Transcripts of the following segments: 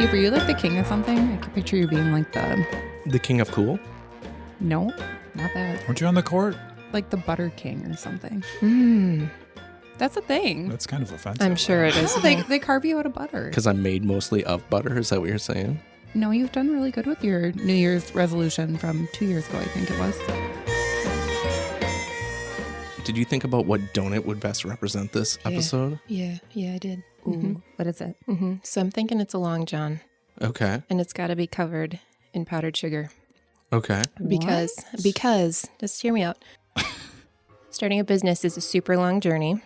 Steve, were you like the king of something? I could picture you being like The king of cool? No, not that. Weren't you on the court? Like the butter king or something. Mm. That's a thing. That's kind of offensive. I'm sure it is. No, they carve you out of butter. Because I'm made mostly of butter. Is that what you're saying? No, you've done really good with your New Year's resolution from 2 years ago, I think it was. Did you think about what donut would best represent this episode? Yeah, I did. Ooh, what is it? Mm-hmm. So I'm thinking it's a Long John, Okay. and it's got to be covered in powdered sugar. Okay. Because, just hear me out. Starting a business is a super long journey,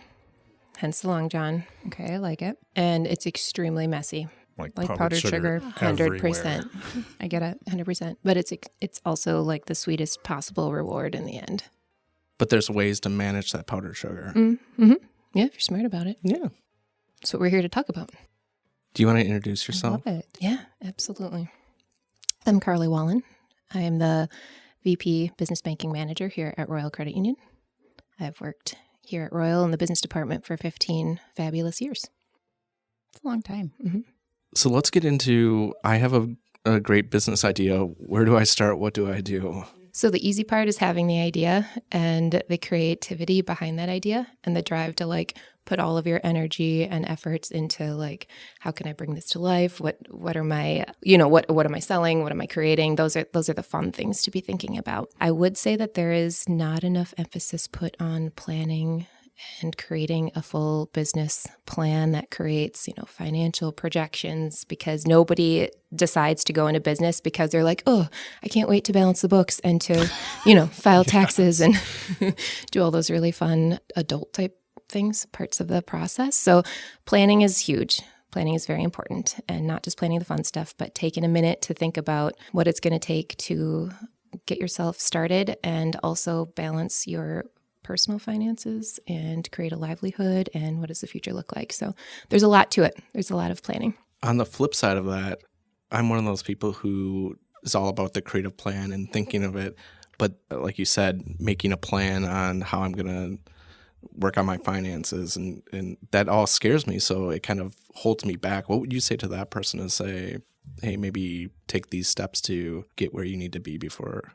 hence the Long John, Okay, I like it. and it's extremely messy. Like powdered sugar. 100%. I get it. 100%. But it's also like the sweetest possible reward in the end. But there's ways to manage that powdered sugar. Mm-hmm. Yeah, if you're smart about it. Yeah. That's what we're here to talk about. Do you want to introduce I yourself? love it. Yeah, absolutely. I'm Karlee Wallin. I am the VP Business Banking Manager here at Royal Credit Union. I've worked here at Royal in the business department for 15 fabulous years. It's a long time. Mm-hmm. So let's get into, I have a great business idea. Where do I start? What do I do? So the easy part is having the idea and the creativity behind that idea and the drive to like put all of your energy and efforts into like, how can I bring this to life? What are my, what am I selling? What am I creating? Those are the fun things to be thinking about. I would say that there is not enough emphasis put on planning and creating a full business plan that creates, financial projections, because nobody decides to go into business because they're like, oh, I can't wait to balance the books and to, file taxes and do all those really fun adult type things, parts of the process. So planning is huge. Planning is very important, and not just planning the fun stuff, but taking a minute to think about what it's going to take to get yourself started and also balance your personal finances and create a livelihood, and what does the future look like? So there's a lot to it. There's a lot of planning. On the flip side of that, I'm one of those people who is all about the creative plan and thinking of it. But like you said, making a plan on how I'm going to work on my finances, and that all scares me. So it kind of holds me back. What would you say to that person to say, hey, maybe take these steps to get where you need to be before?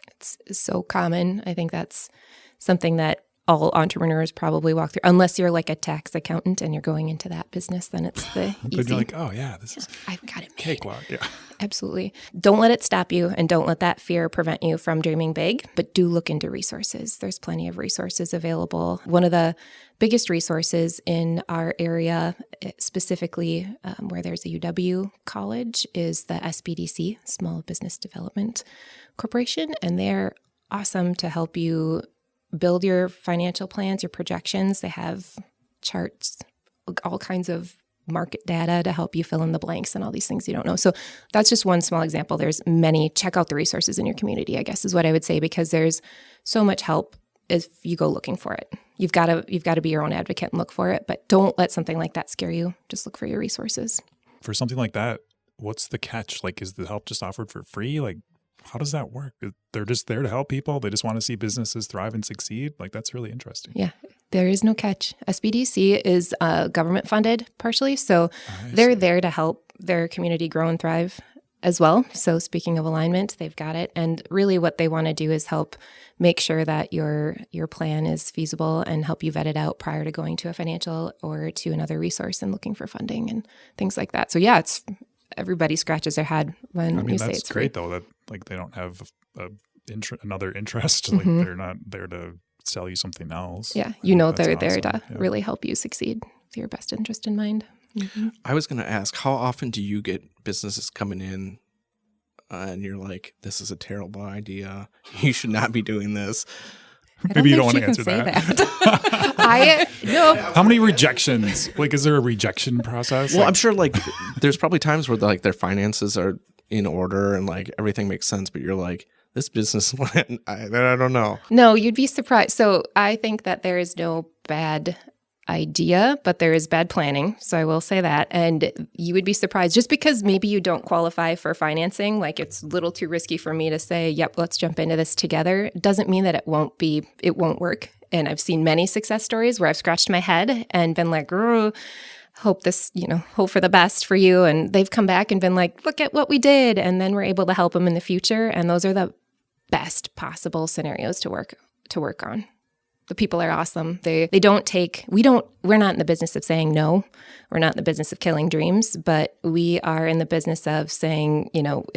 It's so common. I think that's something that all entrepreneurs probably walk through, unless you're like a tax accountant and you're going into that business, then it's the easy. But you're like, oh yeah, this is I've got it made. cakewalk. Yeah. Absolutely. Don't let it stop you, and don't let that fear prevent you from dreaming big, but do look into resources. There's plenty of resources available. One of the biggest resources in our area, specifically where there's a UW college, is the SBDC, Small Business Development Corporation, and they're awesome to help you build your financial plans, your projections. They have charts, all kinds of market data to help you fill in the blanks and all these things you don't know. So that's just one small example. There's many. Check out the resources in your community, I guess, is what I would say, because there's so much help if you go looking for it. You've got to be your own advocate and look for it, but don't let something like that scare you. Just look for your resources. For something like that, what's the catch? Like, is the help just offered for free? Like, how does that work? They're just there to help people. They just want to see businesses thrive and succeed. Like, that's really interesting. Yeah, there is no catch. SBDC is government funded partially. So they're there to help their community grow and thrive as well. So speaking of alignment, they've got it. And really what they want to do is help make sure that your plan is feasible and help you vet it out prior to going to a financial or to another resource and looking for funding and things like that. So yeah, everybody scratches their head when you say it's free. Great though, that like they don't have another interest. Like they're not there to sell you something else. Yeah, they're there to really help you succeed with your best interest in mind. Mm-hmm. I was going to ask, how often do you get businesses coming in and you're like, this is a terrible idea. You should not be doing this. Maybe you don't want to answer that. No. How many rejections? Like, is there a rejection process? Well, I'm sure like there's probably times where like their finances are in order and like everything makes sense, but you're like, this business plan, I don't know. No, you'd be surprised. So I think that there is no bad idea, but there is bad planning. So I will say that. And you would be surprised just because maybe you don't qualify for financing, like it's a little too risky for me to say, yep, let's jump into this together. It doesn't mean that it won't work. And I've seen many success stories where I've scratched my head and been like, hope for the best for you. And they've come back and been like, look at what we did. And then we're able to help them in the future. And those are the best possible scenarios to work on. The people are awesome. We're not in the business of saying no. We're not in the business of killing dreams, but we are in the business of saying,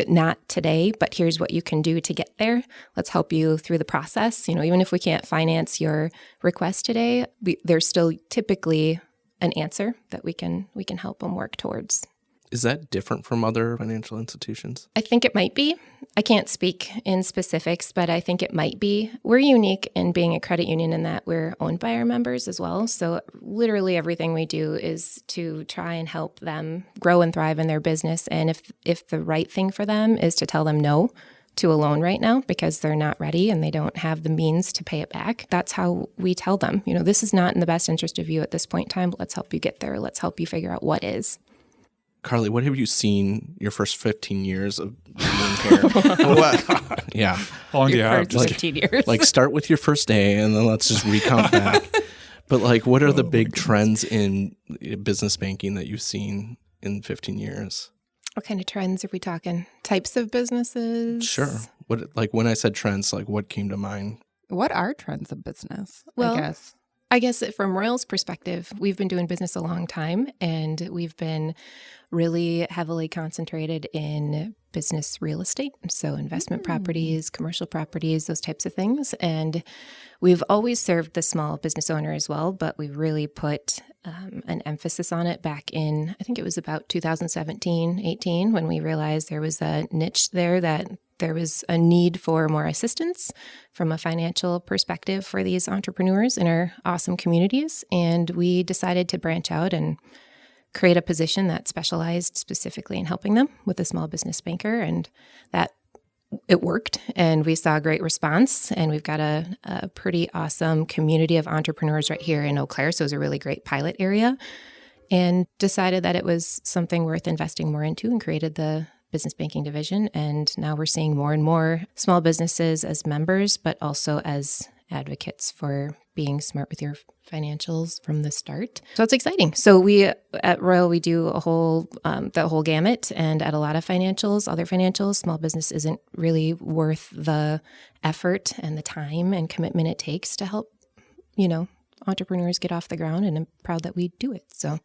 not today, but here's what you can do to get there. Let's help you through the process. Even if we can't finance your request today, there's still typically an answer that we can help them work towards. Is that different from other financial institutions? I think it might be. I can't speak in specifics, but I think it might be. We're unique in being a credit union in that we're owned by our members as well. So literally everything we do is to try and help them grow and thrive in their business. And if the right thing for them is to tell them no to a loan right now because they're not ready and they don't have the means to pay it back, that's how we tell them, this is not in the best interest of you at this point in time, but let's help you get there. Let's help you figure out what is. Karlee, what have you seen your first 15 years of being here? Yeah. How long do you have? First 15 years. Like start with your first day and then let's just recount back. But what are the big trends in business banking that you've seen in 15 years? What kind of trends are we talking? Types of businesses? Sure. When I said trends, what came to mind? What are trends of business? Well, I guess from Royal's perspective, we've been doing business a long time, and we've been really heavily concentrated in business real estate. So investment properties, commercial properties, those types of things. And we've always served the small business owner as well, but we really put an emphasis on it back in, I think it was about 2017, 18, when we realized there was a niche there that there was a need for more assistance from a financial perspective for these entrepreneurs in our awesome communities. And we decided to branch out and create a position that specialized specifically in helping them with a small business banker. And that it worked, and we saw a great response. And we've got a pretty awesome community of entrepreneurs right here in Eau Claire. So it was a really great pilot area, and decided that it was something worth investing more into and created the business banking division. And now we're seeing more and more small businesses as members, but also as advocates for being smart with your financials from the start. So it's exciting. So we at Royal, we do the whole gamut, and at a lot of other financials, small business isn't really worth the effort and the time and commitment it takes to help, entrepreneurs get off the ground, and I'm proud that we do it. So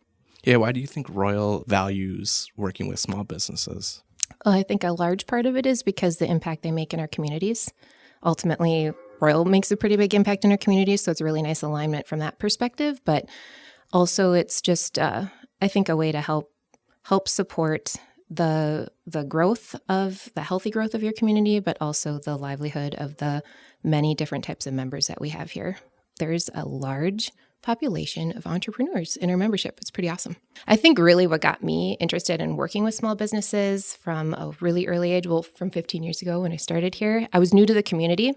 yeah, why do you think Royal values working with small businesses? Well, I think a large part of it is because the impact they make in our communities. Ultimately, Royal makes a pretty big impact in our communities, so it's a really nice alignment from that perspective. But also, it's just, I think, a way to help support the growth of the healthy growth of your community, but also the livelihood of the many different types of members that we have here. There's a large population of entrepreneurs in our membership. It's pretty awesome. I think really what got me interested in working with small businesses from a really early age, from 15 years ago when I started here, I was new to the community.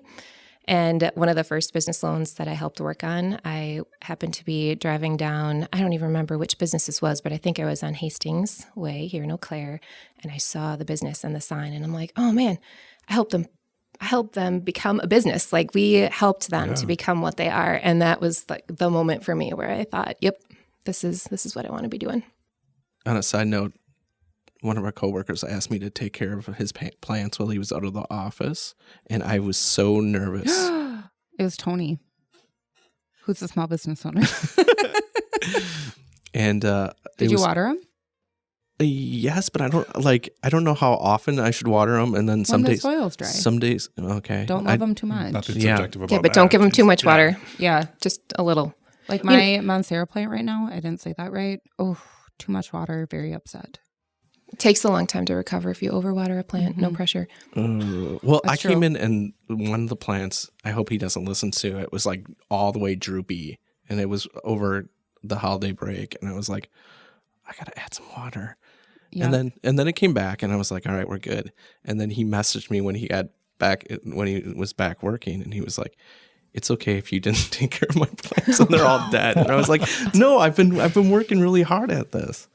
And one of the first business loans that I helped work on, I happened to be driving down, I don't even remember which business this was, but I think I was on Hastings Way here in Eau Claire, and I saw the business and the sign, and I'm like, oh man, I helped them become a business. We helped them to become what they are. And that was the moment for me where I thought, yep, this is what I want to be doing. On a side note, one of our coworkers asked me to take care of his plants while he was out of the office, and I was so nervous. It was Tony, who's a small business owner. And did you water them? Yes, but I don't know how often I should water them. And then some when days, the soil's dry. Some days, okay. Don't love them too much. Nothing subjective about that. Yeah, but don't give them too much water. Yeah, just a little. Like my Monstera plant right now, I didn't say that right. Oh, too much water, very upset. It takes a long time to recover if you overwater a plant. No pressure. Well, I came in and one of the plants, I hope he doesn't listen to it, was all the way droopy. And it was over the holiday break. And I was like, I got to add some water. Yeah. And then it came back and I was like, all right, we're good. And then he messaged me when he was back working, and he was like, it's okay if you didn't take care of my plants and they're all dead. And I was like, no, I've been working really hard at this.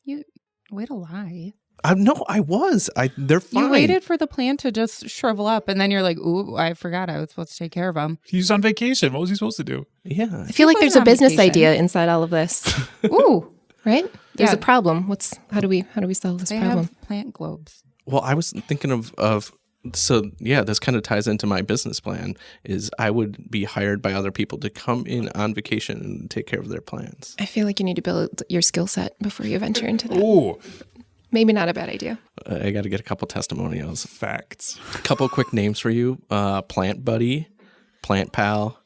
You way to lie. No, I was. They're fine. You waited for the plant to just shrivel up, and then you're like, ooh, I forgot I was supposed to take care of them. He was on vacation. What was he supposed to do? Yeah. I feel like there's a business idea inside all of this. Ooh. right? There's Yeah. a problem. How do we solve this They problem? have plant globes. Well, I was thinking of so yeah, this kind of ties into my business plan is I would be hired by other people to come in on vacation and take care of their plants. I feel like you need to build your skill set before you venture into that. Ooh, Maybe not a bad idea. I got to get a couple testimonials. facts. A couple quick names for you. Plant buddy, plant pal,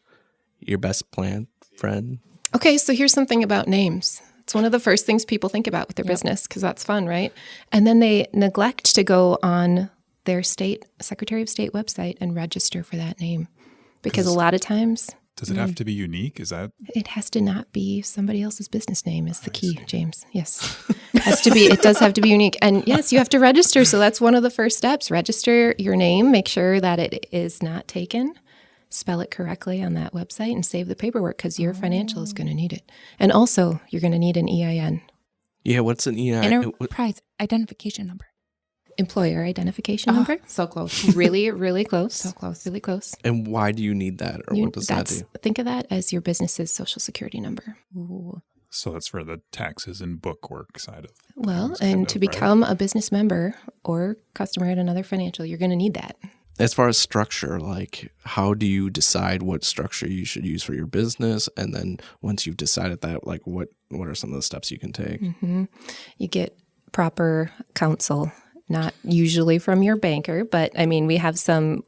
your best plant friend. Okay, so here's something about names. It's one of the first things people think about with their business because that's fun, right? And then they neglect to go on their Secretary of State website and register for that name. Because a lot of times Does it have to be unique? Is that it has to not be somebody else's business name is the key, James. Yes. It does have to be unique. And yes, you have to register. So that's one of the first steps. Register your name, make sure that it is not taken. Spell it correctly on that website and save the paperwork because your financial is going to need it. And also, you're going to need an EIN. Yeah, what's an EIN? Enterprise identification number. Employer identification number. So close. Really, really close. So close. Really close. And why do you need that, or what does that do? Think of that as your business's social security number. Ooh. so? That's for the taxes and bookwork side of. Well, things, and kind to of, right? become a business member or customer at another financial, you're going to need that. As far as structure, like how do you decide what structure you should use for your business? And then once you've decided that, like what are some of the steps you can take? Mm-hmm. You get proper counsel, not usually from your banker, but I mean, we have some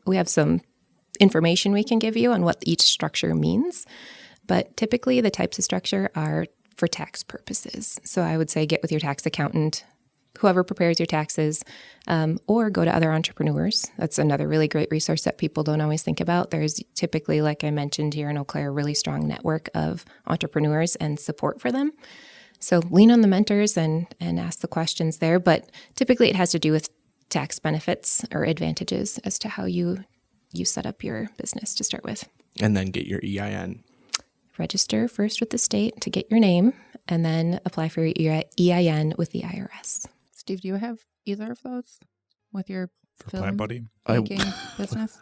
information we can give you on what each structure means. But typically the types of structure are for tax purposes. So I would say get with your tax accountant, whoever prepares your taxes, or go to other entrepreneurs. That's another really great resource that people don't always think about. There's typically, like I mentioned here in Eau Claire, a really strong network of entrepreneurs and support for them. So lean on the mentors and ask the questions there. But typically it has to do with tax benefits or advantages as to how you set up your business to start with. And then get your EIN. Register first with the state to get your name, and then apply for your EIN with the IRS. Steve, do you have either of those with your For Plant Buddy? making business?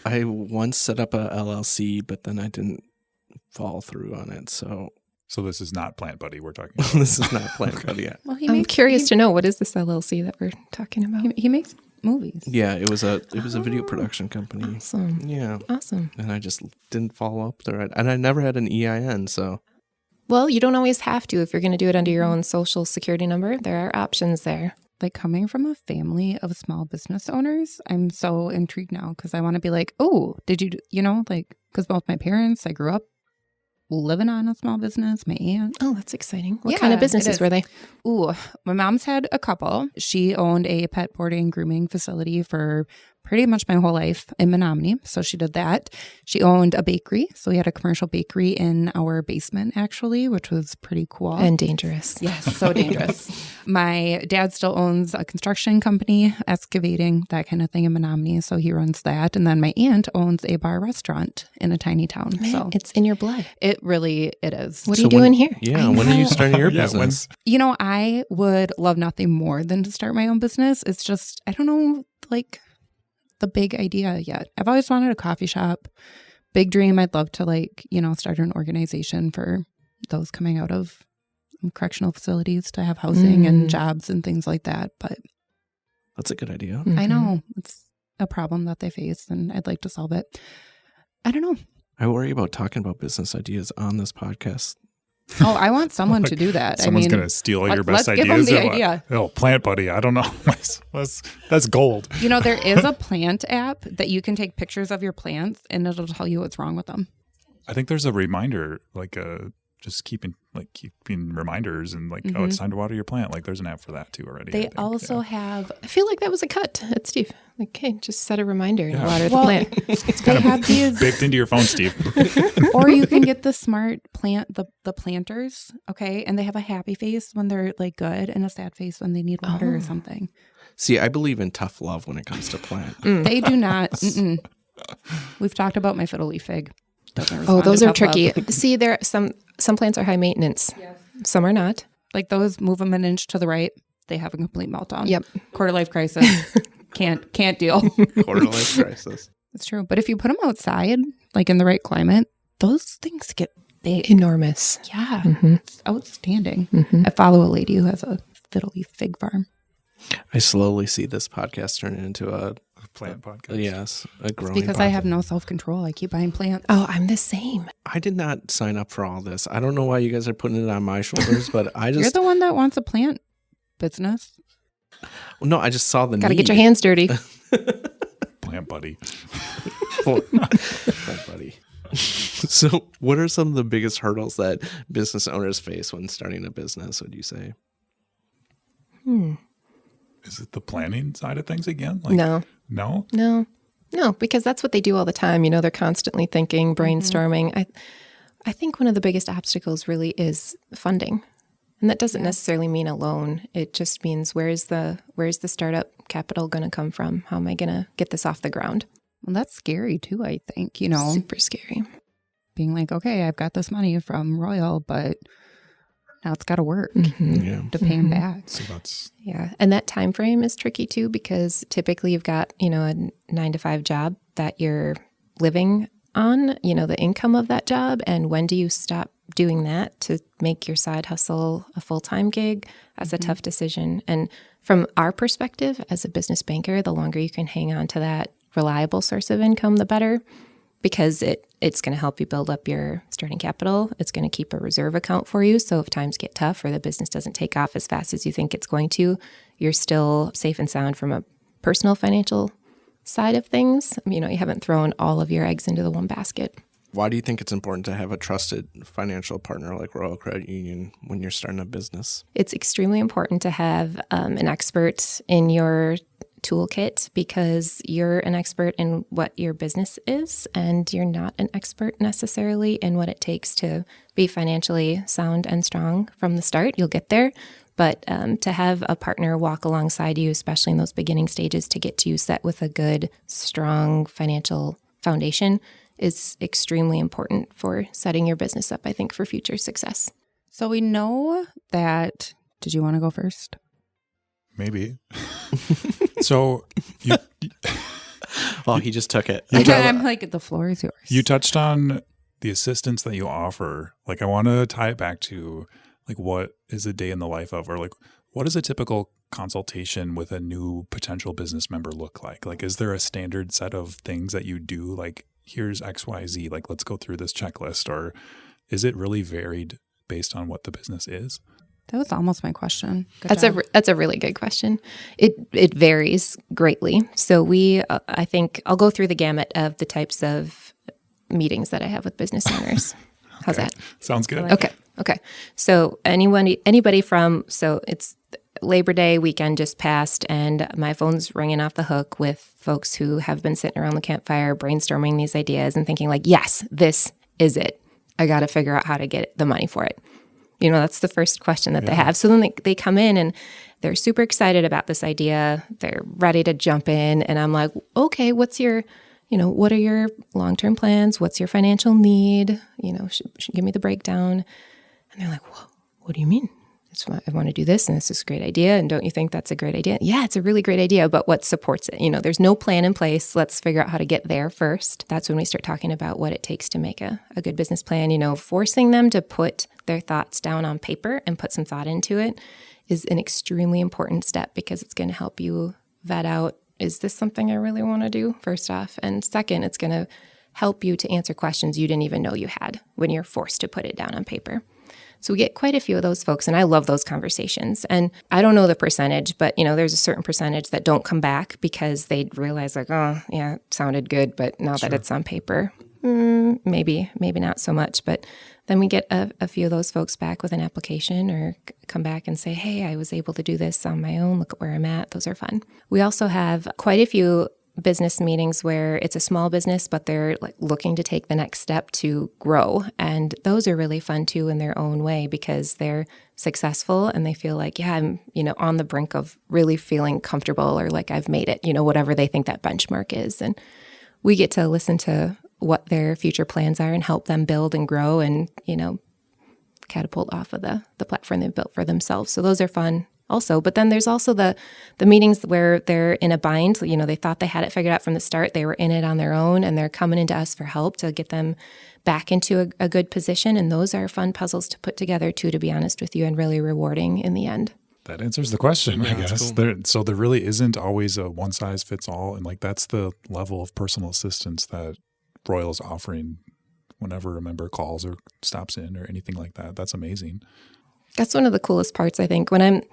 I once set up a LLC, but then I didn't follow through on it. So So this is not Plant Buddy we're talking about. this is not Plant Buddy yet. Well, I'm curious to know, what is this LLC that we're talking about? He makes movies. Yeah, it was a video production company. Awesome. Yeah. Awesome. And I just didn't follow up there. And I never had an EIN, so Well, you don't always have to if you're going to do it under your own social security number. There are options there. Like coming from a family of small business owners, I'm so intrigued now because I want to be like, oh, did you, like, because both my parents, I grew up living on a small business, my aunt. Oh, that's exciting. What Yeah, kind of it businesses is. were they? Ooh, my mom's had a couple. She owned a pet boarding grooming facility for pretty much my whole life in Menominee. So she did that. She owned a bakery. So we had a commercial bakery in our basement, actually, which was pretty cool. And dangerous. Yes, so dangerous. My dad still owns a construction company, excavating, that kind of thing in Menominee. So he runs that. And then my aunt owns a bar restaurant in a tiny town. Man, So it's in your blood. it is. What are So you doing when- here? Yeah, I when are you know. starting your Yeah, business? I would love nothing more than to start my own business. It's just, I don't know, like the big idea yet. I've always wanted a coffee shop. Big dream. I'd love to start an organization for those coming out of correctional facilities to have housing and jobs and things like that. But That's a good idea. I know it's a problem that they face and I'd like to solve it. I don't know. I worry about talking about business ideas on this podcast. Oh, I want someone to do that. Someone's going to steal your best let's give ideas. them the or what? idea. Oh, Plant Buddy. I don't know. That's gold. There is a plant app that you can take pictures of your plants and it'll tell you what's wrong with them. I think there's a reminder, just keeping reminders and oh, it's time to water your plant. Like there's an app for that too already. I They think. also have I feel like that was a cut at Steve. Like, hey, just set a reminder and Yeah. water the Well, plant. they have these, baked into your phone, Steve. or you can get the smart plant, the planters, okay, and they have a happy face when they're good and a sad face when they need water or something. See, I believe in tough love when it comes to plant. They do not. We've talked about my fiddle leaf fig. Doesn't Oh, respond those to are tough love. tricky. See, there some plants are high maintenance. Yes. Some are not. Like those, move them an inch to the right, they have a complete meltdown. Yep. Quarter life crisis. Can't deal. Quarter life crisis. It's true. But if you put them outside, in the right climate, those things get big. Enormous. Yeah, Mm-hmm. it's outstanding. Mm-hmm. I follow a lady who has a fiddle leaf fig farm. I slowly see this podcast turn into a Plant podcast. yes, a growing Because I have podcast. no self-control. I keep buying plants. Oh, I'm the same. I did not sign up for all this. I don't know why you guys are putting it on my shoulders, but I You're just the one that wants a plant business. no, I just saw the Got to need. get your hands dirty. Plant buddy. Right, buddy. So, what are some of the biggest hurdles that business owners face when starting a business, would you say? Is it the planning side of things again? No. No? No, because that's what they do all the time. You know, they're constantly thinking, brainstorming. I think one of the biggest obstacles really is funding. And that doesn't necessarily mean a loan. It just means where's the startup capital going to come from? How am I going to get this off the ground? Well, that's scary too, I think, you know, Super scary. being like, okay, I've got this money from Royal, but now it's got to work Yeah. to pay him back. So that's Yeah. And that time frame is tricky too, because typically you've got, you know, a 9-to-5 job that you're living on, you know, the income of that job. And when do you stop doing that to make your side hustle a full-time gig? That's a tough decision. And from our perspective as a business banker, the longer you can hang on to that reliable source of income, the better, because it's going to help you build up your starting capital. It's going to keep a reserve account for you. So if times get tough or the business doesn't take off as fast as you think it's going to, you're still safe and sound from a personal financial side of things. You know, you haven't thrown all of your eggs into the one basket. Why do you think it's important to have a trusted financial partner like Royal Credit Union when you're starting a business? It's extremely important to have an expert in your toolkit, because you're an expert in what your business is, and you're not an expert necessarily in what it takes to be financially sound and strong from the start. You'll get there, but to have a partner walk alongside you, especially in those beginning stages, to get you set with a good, strong financial foundation is extremely important for setting your business up, I think, for future success. So we know that, did you want to go first? maybe. So you Well, he just took it. I'm like, the floor is yours. You touched on the assistance that you offer. Like, I want to tie it back to, like, what is a day in the life of, or like, what does a typical consultation with a new potential business member look like? Like, is there a standard set of things that you do? Like, here's XYZ, like, let's go through this checklist, or is it really varied based on what the business is? That was almost my question. Good That's job. that's a really good question. It varies greatly. So we, I think I'll go through the gamut of the types of meetings that I have with business owners. How's that? Sounds good. Okay. So anybody from, so it's Labor Day weekend just passed, and my phone's ringing off the hook with folks who have been sitting around the campfire brainstorming these ideas and thinking like, yes, this is it. I got to figure out how to get the money for it. You know, that's the first question that they have. So then they come in and they're super excited about this idea. They're ready to jump in. And I'm like, okay, what are your long-term plans? What's your financial need? You know, give me the breakdown. And they're like, whoa, what do you mean? I want to do this, and this is a great idea. And don't you think that's a great idea? Yeah, it's a really great idea, but what supports it? You know, there's no plan in place. Let's figure out how to get there first. That's when we start talking about what it takes to make a good business plan. You know, forcing them to put their thoughts down on paper and put some thought into it is an extremely important step, because it's going to help you vet out, is this something I really want to do, first off? And second, it's going to help you to answer questions you didn't even know you had when you're forced to put it down on paper. So we get quite a few of those folks, and I love those conversations. And I don't know the percentage, but, you know, there's a certain percentage that don't come back because they realize like, oh, yeah, it sounded good, but now that it's on paper, maybe not so much. But then we get a few of those folks back with an application, or come back and say, hey, I was able to do this on my own. Look at where I'm at. Those are fun. We also have quite a few business meetings where it's a small business, but they're like looking to take the next step to grow. And those are really fun too in their own way, because they're successful and they feel like, yeah, I'm, you know, on the brink of really feeling comfortable, or like I've made it, you know, whatever they think that benchmark is. And we get to listen to what their future plans are and help them build and grow and, you know, catapult off of the platform they've built for themselves. So those are fun. also. But then there's also the meetings where they're in a bind. You know, they thought they had it figured out from the start. They were in it on their own, and they're coming into us for help to get them back into a good position. And those are fun puzzles to put together too, to be honest with you, and really rewarding in the end. That answers the question, I guess. Cool. So there really isn't always a one size fits all. And like, that's the level of personal assistance that Royal is offering whenever a member calls or stops in or anything like that. That's amazing. That's one of the coolest parts, I think. When I'm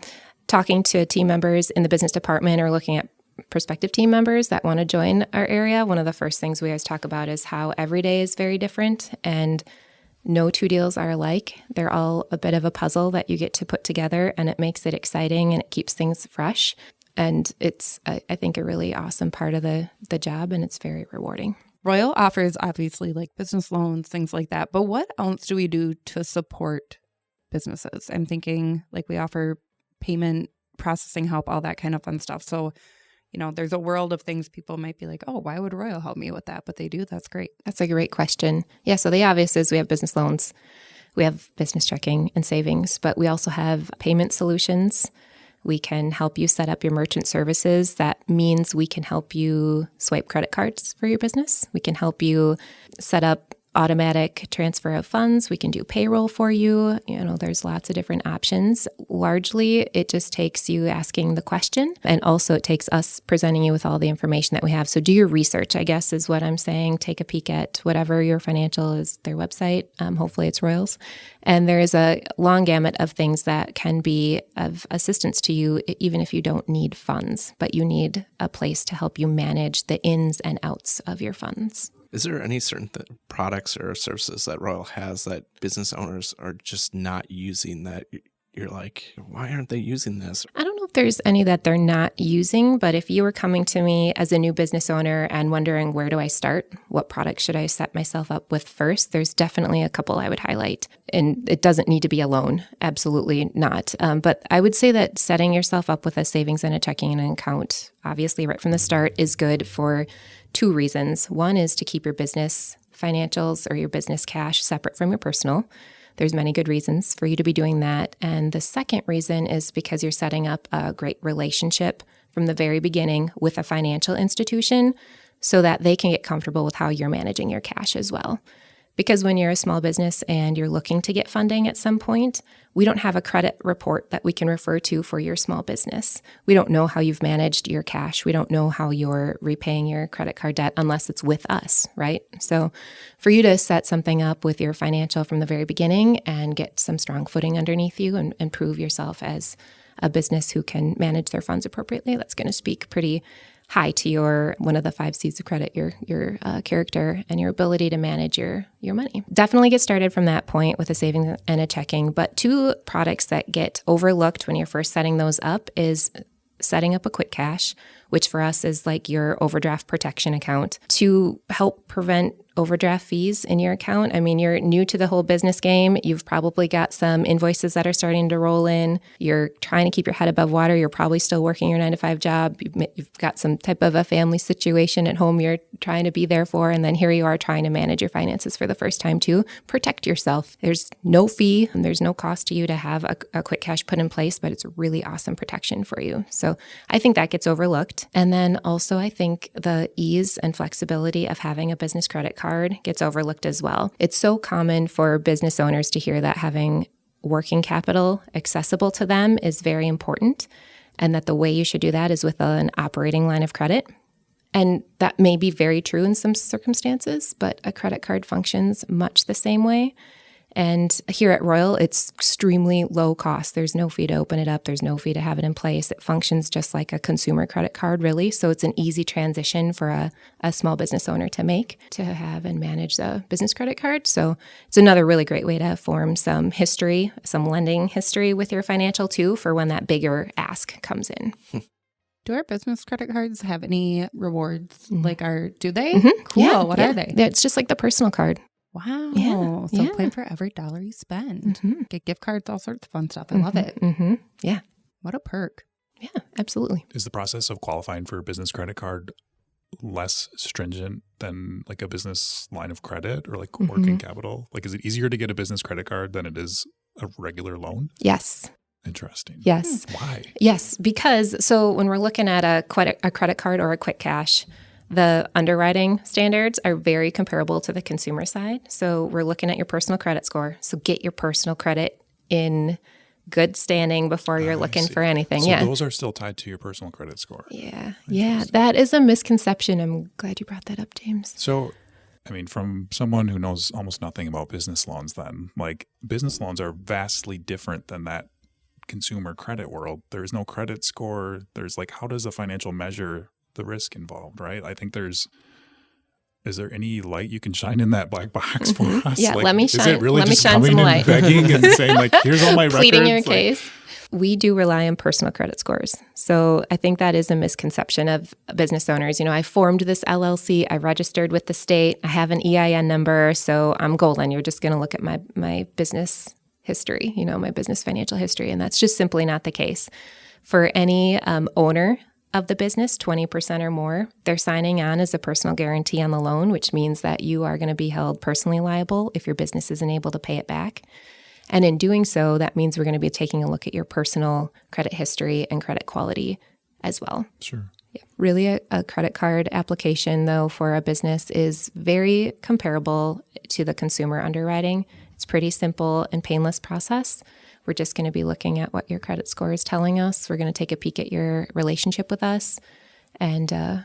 talking to team members in the business department or looking at prospective team members that want to join our area, one of the first things we always talk about is how every day is very different and no two deals are alike. They're all a bit of a puzzle that you get to put together, and it makes it exciting and it keeps things fresh. And it's, I think, a really awesome part of the job, and it's very rewarding. Royal offers obviously like business loans, things like that. But what else do we do to support businesses? I'm thinking like we offer payment processing help, all that kind of fun stuff. So, you know, there's a world of things people might be like, oh, why would Royal help me with that? But they do. That's great. That's a great question. Yeah, so the obvious is we have business loans, we have business checking and savings, but we also have payment solutions. We can help you set up your merchant services. That means we can help you swipe credit cards for your business. We can help you set up automatic transfer of funds. We can do payroll for you. You know, there's lots of different options. Largely, it just takes you asking the question, and also it takes us presenting you with all the information that we have. So do your research, I guess, is what I'm saying. Take a peek at whatever your financial is, their website. Hopefully it's Royals. And there is a long gamut of things that can be of assistance to you, even if you don't need funds, but you need a place to help you manage the ins and outs of your funds. Is there any certain products or services that Royal has that business owners are just not using that you're like, why aren't they using this? I don't know if there's any that they're not using, but if you were coming to me as a new business owner and wondering, where do I start? What product should I set myself up with first? There's definitely a couple I would highlight. And it doesn't need to be a loan. Absolutely not. But I would say that setting yourself up with a savings and a checking account, obviously right from the start, is good for two reasons. One is to keep your business financials or your business cash separate from your personal. There's many good reasons for you to be doing that. And the second reason is because you're setting up a great relationship from the very beginning with a financial institution so that they can get comfortable with how you're managing your cash as well. Because when you're a small business and you're looking to get funding at some point, we don't have a credit report that we can refer to for your small business. We don't know how you've managed your cash. We don't know how you're repaying your credit card debt unless it's with us, right? So for you to set something up with your financial from the very beginning and get some strong footing underneath you and prove yourself as a business who can manage their funds appropriately, that's going to speak pretty high to your one of the 5 C's of credit, your character and your ability to manage your money. Definitely get started from that point with a savings and a checking. But two products that get overlooked when you're first setting those up is setting up a quick cash, which for us is like your overdraft protection account to help prevent overdraft fees in your account. I mean, you're new to the whole business game. You've probably got some invoices that are starting to roll in. You're trying to keep your head above water. You're probably still working your 9-to-5 job. You've got some type of a family situation at home you're trying to be there for. And then here you are trying to manage your finances for the first time too. Protect yourself. There's no fee and there's no cost to you to have a quick cash put in place, but it's really awesome protection for you. So I think that gets overlooked. And then also I think the ease and flexibility of having a business credit card gets overlooked as well. It's so common for business owners to hear that having working capital accessible to them is very important, and that the way you should do that is with an operating line of credit. And that may be very true in some circumstances, but a credit card functions much the same way. And here at Royal, it's extremely low cost. There's no fee to open it up. There's no fee to have it in place. It functions just like a consumer credit card, really. So it's an easy transition for a small business owner to make, to have and manage a business credit card. So it's another really great way to form some history, some lending history with your financial too, for when that bigger ask comes in. Do our business credit cards have any rewards? Do they? Mm-hmm. Cool. Yeah, what are they? It's just like the personal card. Wow. Yeah, So yeah. plan for every dollar you spend. Mm-hmm. Get gift cards, all sorts of fun stuff. I love it. Mm-hmm. Yeah. What a perk. Yeah, absolutely. Is the process of qualifying for a business credit card less stringent than like a business line of credit or like working capital? Like, is it easier to get a business credit card than it is a regular loan? Yes. Interesting. Yes. Why? Yes, because so when we're looking at a credit card or a quick cash, the underwriting standards are very comparable to the consumer side. So we're looking at your personal credit score. So get your personal credit in good standing before you're looking for anything. So those are still tied to your personal credit score. Yeah. Yeah. That is a misconception. I'm glad you brought that up, James. So, I mean, from someone who knows almost nothing about business loans, then like business loans are vastly different than that consumer credit world. There's no credit score. There's like, how does a financial measure the risk involved, right? I think is there any light you can shine in that black box for us? Yeah, like, let me is shine. it really Let me just shine coming some and light. begging and saying like, here's all my records? Pleading your like, case. We do rely on personal credit scores. So I think that is a misconception of business owners. You know, I formed this LLC. I registered with the state. I have an EIN number. So I'm golden. You're just going to look at my business history, you know, my business financial history. And that's just simply not the case. For any owner of the business, 20% or more, they're signing on as a personal guarantee on the loan, which means that you are going to be held personally liable if your business isn't able to pay it back. And in doing so, that means we're going to be taking a look at your personal credit history and credit quality as well. Sure. Yeah. Really, a credit card application, though, for a business is very comparable to the consumer underwriting. It's pretty simple and painless process. We're just going to be looking at what your credit score is telling us. We're going to take a peek at your relationship with us and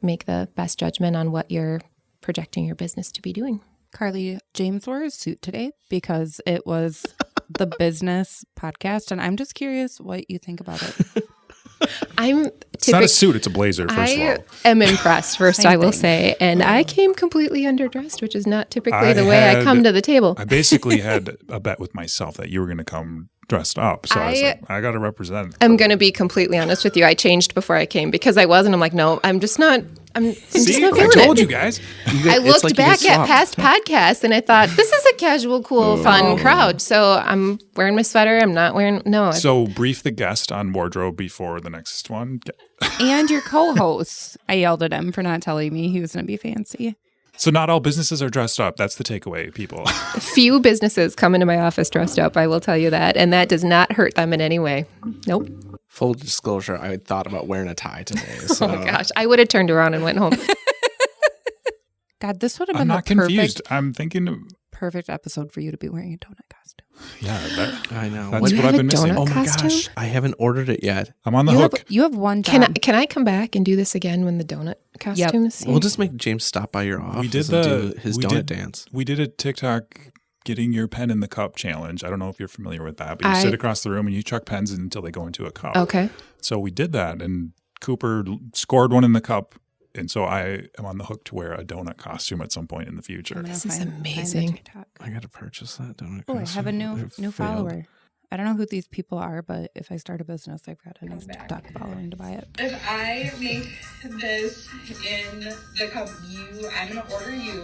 make the best judgment on what you're projecting your business to be doing. Karlee, James wore his suit today because it was the business podcast, and I'm just curious what you think about it. It's not a suit, it's a blazer, first of all. I am impressed, first, I will say. And I came completely underdressed, which is not typically the way I come to the table. I basically had a bet with myself that you were going to come dressed up. So I was like, I got to represent. I'm going to be completely honest with you. I changed before I came because I wasn't. I'm like, no, I'm just not. I'm just not feeling I told it. you guys. I looked back at past podcasts and I thought, this is a casual, cool, fun crowd. So I'm wearing my sweater. I'm not wearing, no. So brief the guest on wardrobe before the next one. And your co-host. I yelled at him for not telling me he was going to be fancy. So not all businesses are dressed up. That's the takeaway, people. Few businesses come into my office dressed up, I will tell you that. And that does not hurt them in any way. Nope. Full disclosure, I thought about wearing a tie today. So. Oh, gosh. I would have turned around and went home. God, this would have I'm been not the confused. I'm thinking. perfect episode for you to be wearing a donut costume. Yeah, I know. That's You what have I've been a missing. donut Oh my costume? gosh, I haven't ordered it yet. I'm on the hook. You have one job. Can I come back and do this again when the donut costumes? We'll just make James stop by your office and do his donut dance. We did a TikTok getting your pen in the cup challenge. I don't know if you're familiar with that, but you sit across the room and you chuck pens until they go into a cup. Okay. So we did that, and Cooper scored one in the cup. And so I am on the hook to wear a donut costume at some point in the future. This is amazing. I got to purchase that donut Oh, I costume. have a new Failed. follower. I don't know who these people are, but if I start a business, I've got a nice TikTok following to buy it. If I make this in the cup, I'm going to order you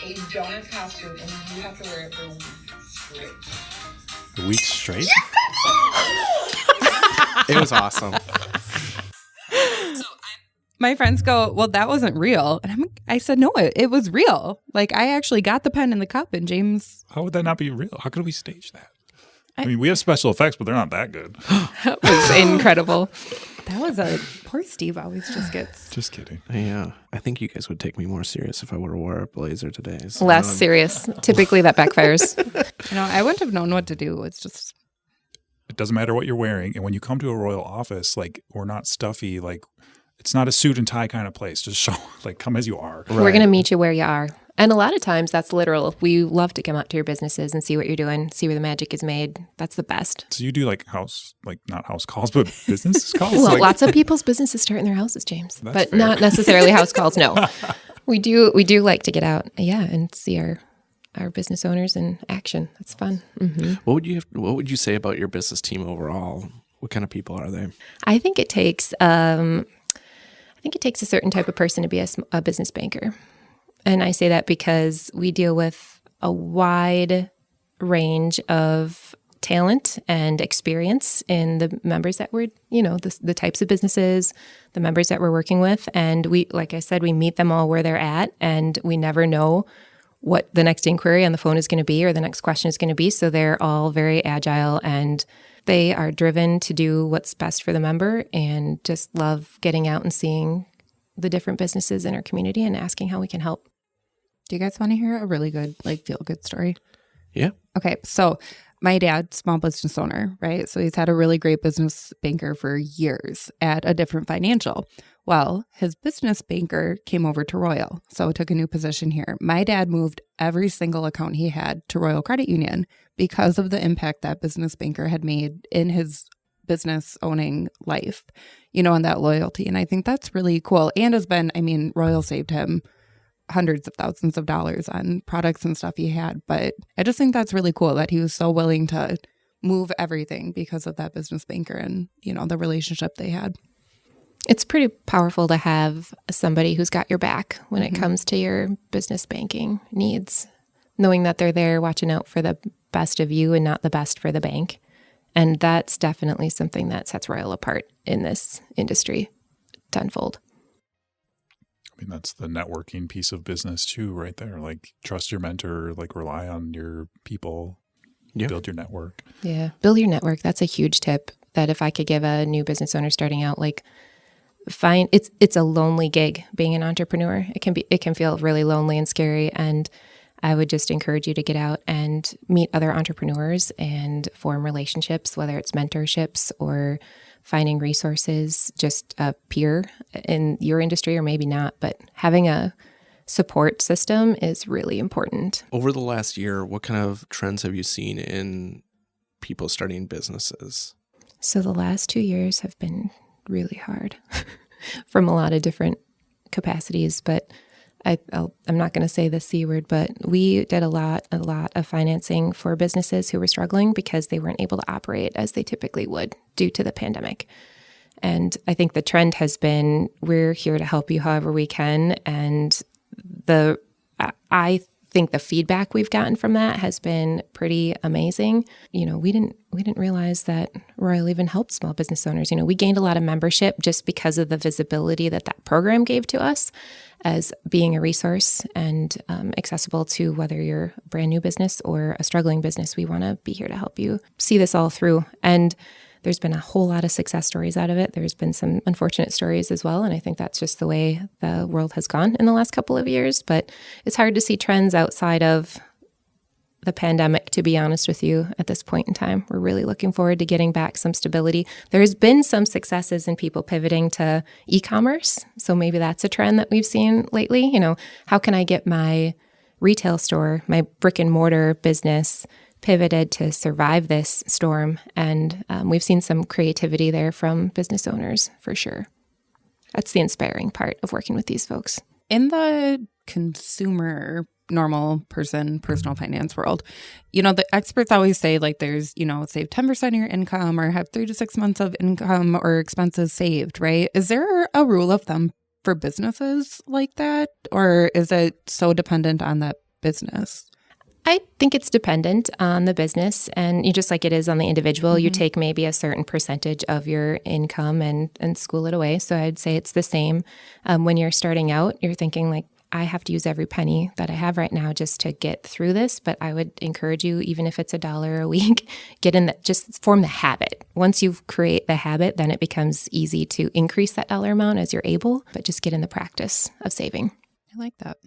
a donut costume and you have to wear it for a week straight. A week straight? It was awesome. My friends go, well, that wasn't real. And I said, no, it was real. Like, I actually got the pen in the cup, and James. How would that not be real? How could we stage that? I mean, we have special effects, but they're not that good. That was incredible. That was poor Steve always just gets. Just kidding. Yeah, I think you guys would take me more serious if I would have wore a blazer today. So Less serious. Typically that backfires. I wouldn't have known what to do. It's just. It doesn't matter what you're wearing. And when you come to a royal office, like, we're not stuffy. Like, it's not a suit and tie kind of place. Just show, like, come as you are. We're going to meet you where you are. And a lot of times that's literal. We love to come out to your businesses and see what you're doing, see where the magic is made. That's the best. So you do not house calls, but business calls? Well, like, lots of people's businesses start in their houses, James, That's but fair. not necessarily house calls. No, we do like to get out, and see our business owners in action. That's fun. Mm-hmm. What would you say about your business team overall? What kind of people are they? I think it takes a certain type of person to be a business banker. And I say that because we deal with a wide range of talent and experience in the members that we're, the types of businesses, the members that we're working with. And we, like I said, we meet them all where they're at, and we never know what the next inquiry on the phone is going to be or the next question is going to be. So they're all very agile and they are driven to do what's best for the member and just love getting out and seeing the different businesses in our community and asking how we can help. Do you guys want to hear a really good, like, feel-good story? Yeah. Okay, so my dad, small business owner, right? So he's had a really great business banker for years at a different financial. Well, his business banker came over to Royal, so took a new position here. My dad moved every single account he had to Royal Credit Union because of the impact that business banker had made in his business owning life, and that loyalty. And I think that's really cool. And has been, Royal saved him hundreds of thousands of dollars on products and stuff he had. But I just think that's really cool that he was so willing to move everything because of that business banker and, the relationship they had. It's pretty powerful to have somebody who's got your back when it comes to your business banking needs, knowing that they're there watching out for the best of you and not the best for the bank. And that's definitely something that sets Royal apart in this industry tenfold. That's the networking piece of business too, right there. Like, trust your mentor, like, rely on your people, build your network. Yeah, build your network. That's a huge tip that if I could give a new business owner starting out, like, it's a lonely gig being an entrepreneur. It can feel really lonely and scary. And I would just encourage you to get out and meet other entrepreneurs and form relationships, whether it's mentorships or finding resources, just a peer in your industry or maybe not, but having a support system is really important. Over the last year, what kind of trends have you seen in people starting businesses? So the last 2 years have been really hard from a lot of different capacities, but I'm not going to say the C word, but we did a lot of financing for businesses who were struggling because they weren't able to operate as they typically would due to the pandemic. And I think the trend has been, we're here to help you however we can. And I think the feedback we've gotten from that has been pretty amazing. We didn't realize that Royal even helped small business owners. We gained a lot of membership just because of the visibility that program gave to us as being a resource and accessible to whether you're a brand new business or a struggling business. We want to be here to help you see this all through. And there's been a whole lot of success stories out of it. There's been some unfortunate stories as well. And I think that's just the way the world has gone in the last couple of years. But it's hard to see trends outside of the pandemic, to be honest with you, at this point in time. We're really looking forward to getting back some stability. There's been some successes in people pivoting to e-commerce. So maybe that's a trend that we've seen lately. How can I get my retail store, my brick and mortar business pivoted to survive this storm? And we've seen some creativity there from business owners for sure. That's the inspiring part of working with these folks. In the consumer, normal person, personal finance world, the experts always say, like, there's, save 10% of your income or have 3 to 6 months of income or expenses saved, right? Is there a rule of thumb for businesses like that? Or is it so dependent on that business? I think it's dependent on the business, and just like it is on the individual, you take maybe a certain percentage of your income and school it away. So I'd say it's the same. When you're starting out, you're thinking like, I have to use every penny that I have right now just to get through this. But I would encourage you, even if it's $1 a week, get in that, just form the habit. Once you create the habit, then it becomes easy to increase that dollar amount as you're able, but just get in the practice of saving. I like that.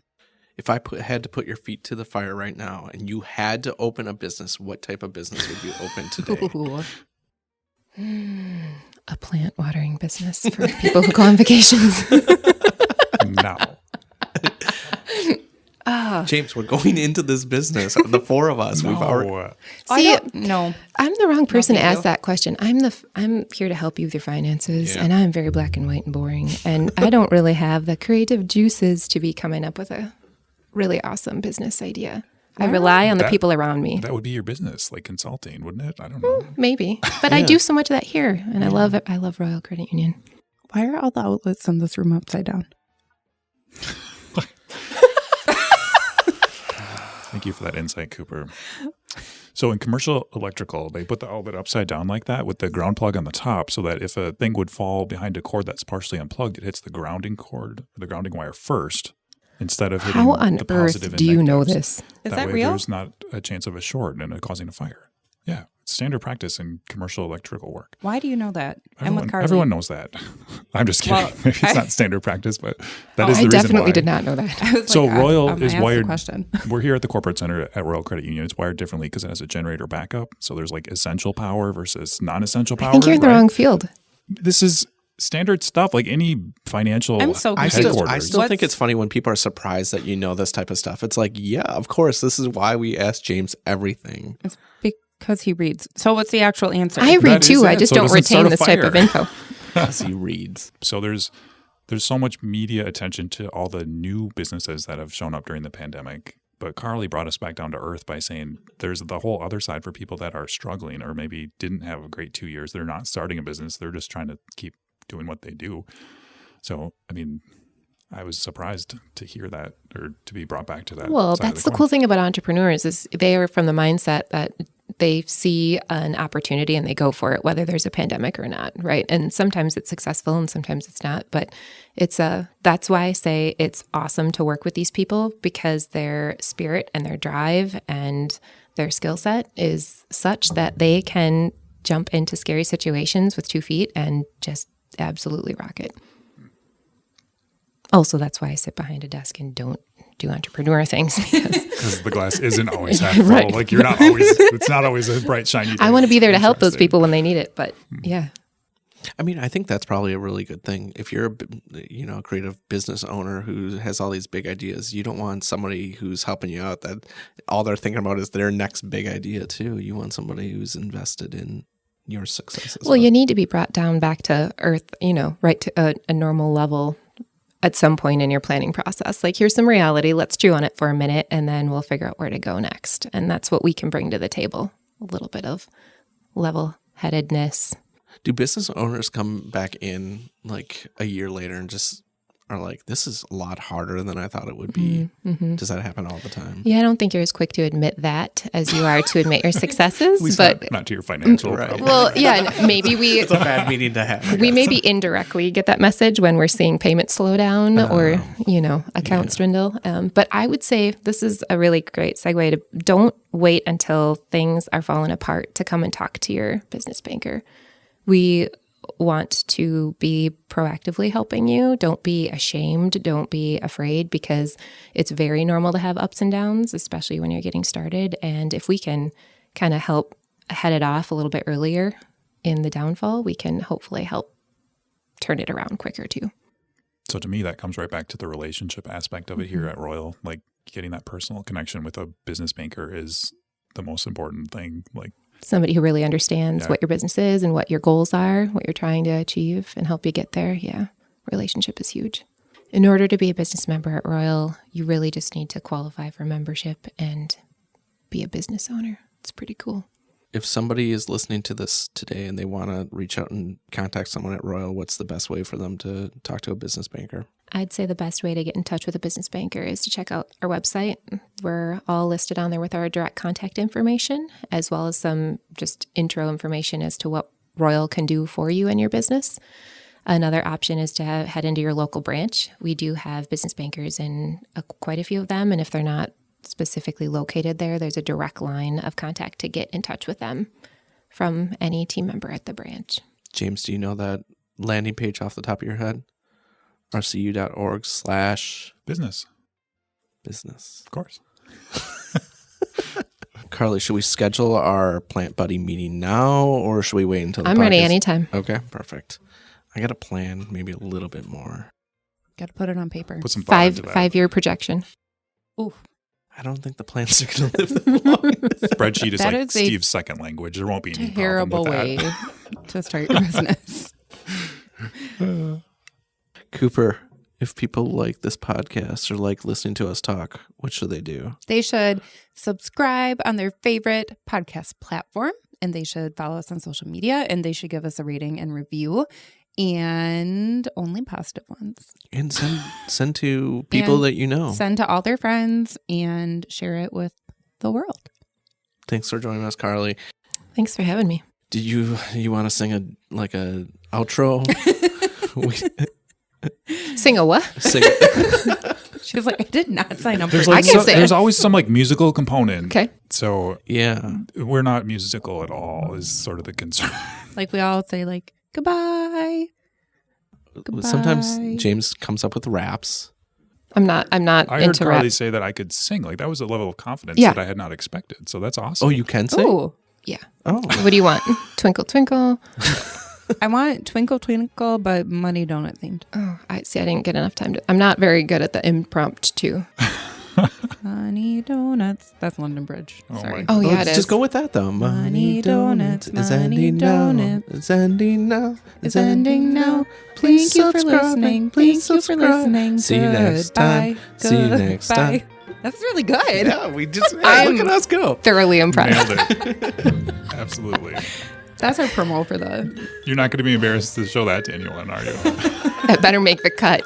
If I had to put your feet to the fire right now and you had to open a business, what type of business would you open today? A plant watering business for people who go on vacations. No. James, we're going into this business. The four of us. No. We've already. See, no. I'm the wrong person to Nothing ask that question. I'm here to help you with your finances, Yeah. and I'm very black and white and boring, and I don't really have the creative juices to be coming up with a really awesome business idea. I rely on the people around me. That would be your business, like consulting, wouldn't it? I don't know. Maybe, but I do so much of that here, and I love it. I love Royal Credit Union. Why are all the outlets in this room upside down? Thank you for that insight, Cooper. So in commercial electrical, they put the outlet upside down like that with the ground plug on the top so that if a thing would fall behind a cord that's partially unplugged, it hits the grounding cord, or the grounding wire first. instead of hitting How on the positive earth and do you know negatives. this? Is That that way real? there's not a chance of a short and it causing a fire. Yeah, it's standard practice in commercial electrical work. Why do you know that? I'm with Karlee. Everyone knows that. I'm just kidding. Well, Maybe it's not standard practice, but that is I the reason definitely why. did not know that. I was So like, Royal I'm is gonna ask the wired. question. We're here at the corporate center at Royal Credit Union. It's wired differently because it has a generator backup. So there's like essential power versus non-essential power. I think you're in the right? wrong field. This is standard stuff, like any financial I'm so I confused. still, headquarters. think it's funny when people are surprised that you know this type of stuff. It's like, yeah, of course. This is why we ask James everything. It's because he reads. So what's the actual answer? I read That is too. I it. just So it don't doesn't start retain a this type of fire. info. As he reads. So there's so much media attention to all the new businesses that have shown up during the pandemic. But Karlee brought us back down to earth by saying there's the whole other side for people that are struggling or maybe didn't have a great 2 years. They're not starting a business. They're just trying to keep doing what they do. So, I mean, I was surprised to hear that or to be brought back to that. Well, side of that's the coin. cool thing about entrepreneurs is they are from the mindset that they see an opportunity and they go for it, whether there's a pandemic or not, right? And sometimes it's successful and sometimes it's not. But that's why I say it's awesome to work with these people because their spirit and their drive and their skill set is such that they can jump into scary situations with 2 feet and just absolutely rock it. Also, that's why I sit behind a desk and don't do entrepreneur things Because the glass isn't always half full. Right. Like you're not always, it's not always a bright, shiny thing. I want to be there to help those Interesting. people when they need it. But yeah. I mean, I think that's probably a really good thing. If you're a creative business owner who has all these big ideas, you don't want somebody who's helping you out that all they're thinking about is their next big idea too. You want somebody who's invested in your success as Well, you need to be brought down back to earth, right to a normal level at some point in your planning process. Like, here's some reality. Let's chew on it for a minute, and then we'll figure out where to go next. And that's what we can bring to the table. A little bit of level-headedness. Do business owners come back in like a year later and just are like, this is a lot harder than I thought it would be? Mm-hmm. Does that happen all the time? Yeah, I don't think you're as quick to admit that as you are to admit your successes. At least but not to your financial Right. problem. well, yeah, and maybe we It's a bad meeting to have. we maybe indirectly get that message when we're seeing payments slow down or, accounts dwindle. But I would say this is a really great segue to don't wait until things are falling apart to come and talk to your business banker. We want to be proactively helping you. Don't be ashamed. Don't be afraid because it's very normal to have ups and downs, especially when you're getting started. And if we can kind of help head it off a little bit earlier in the downfall, we can hopefully help turn it around quicker too. So to me, that comes right back to the relationship aspect of it here at Royal. Like getting that personal connection with a business banker is the most important thing. Like Somebody who really understands Yeah. what your business is and what your goals are, what you're trying to achieve and help you get there. Yeah, relationship is huge. In order to be a business member at Royal, you really just need to qualify for membership and be a business owner. It's pretty cool. If somebody is listening to this today and they want to reach out and contact someone at Royal, what's the best way for them to talk to a business banker? I'd say the best way to get in touch with a business banker is to check out our website. We're all listed on there with our direct contact information, as well as some just intro information as to what Royal can do for you and your business. Another option is to head into your local branch. We do have business bankers in quite a few of them, and if they're not specifically located there, there's a direct line of contact to get in touch with them from any team member at the branch. James, do you know that landing page off the top of your head? rcu.org/business. business, of course. Karlee, should we schedule our Plant Buddy meeting now or should we wait until the I'm ready podcast? anytime. Okay, perfect. I got a plan, maybe a little bit more. Got to put it on paper. Put some thought into that. 5-year projection. Ooh, I don't think the plans are going to live that long. Spreadsheet is That like is a Steve's second language. There won't be any terrible problem with way that. to start your business. Cooper, if people like this podcast or like listening to us talk, what should they do? They should subscribe on their favorite podcast platform, and they should follow us on social media, and they should give us a rating and review, and only positive ones. And send to people And that you know. Send to all their friends and share it with the world. Thanks for joining us, Karlee. Thanks for having me. Did you want to sing a outro? Sing a what? Sing She was like, I did not sign up There's for like I can say it. there's always some like musical component. Okay. So Yeah. we're not musical at all is sort of the concern. Like we all say like goodbye. Goodbye. Sometimes James comes up with raps. I'm not I heard into rap. Karlee say that I could sing. Like that was a level of confidence Yeah. that I had not expected. So that's awesome. Oh, you can sing? Oh, yeah. Oh. What do you want? Twinkle, twinkle. I want Twinkle Twinkle, but money donut themed. Oh, I didn't get enough time to. I'm not very good at the impromptu. Money donuts. That's London Bridge. Oh Sorry. my Oh, yeah, it is. Just go with that though. Money donuts, It's money ending now. donuts. It's ending now. It's ending now. Please Thank you for subscribe. listening. Please Thank you for subscribe. listening. See you next time. Goodbye. See you next Goodbye. time. That's really good. Yeah, we just look I'm- at us go. Thoroughly impressed. Nailed it. Absolutely. That's our promo for the You're not going to be embarrassed to show that to anyone, are you? I better make the cut.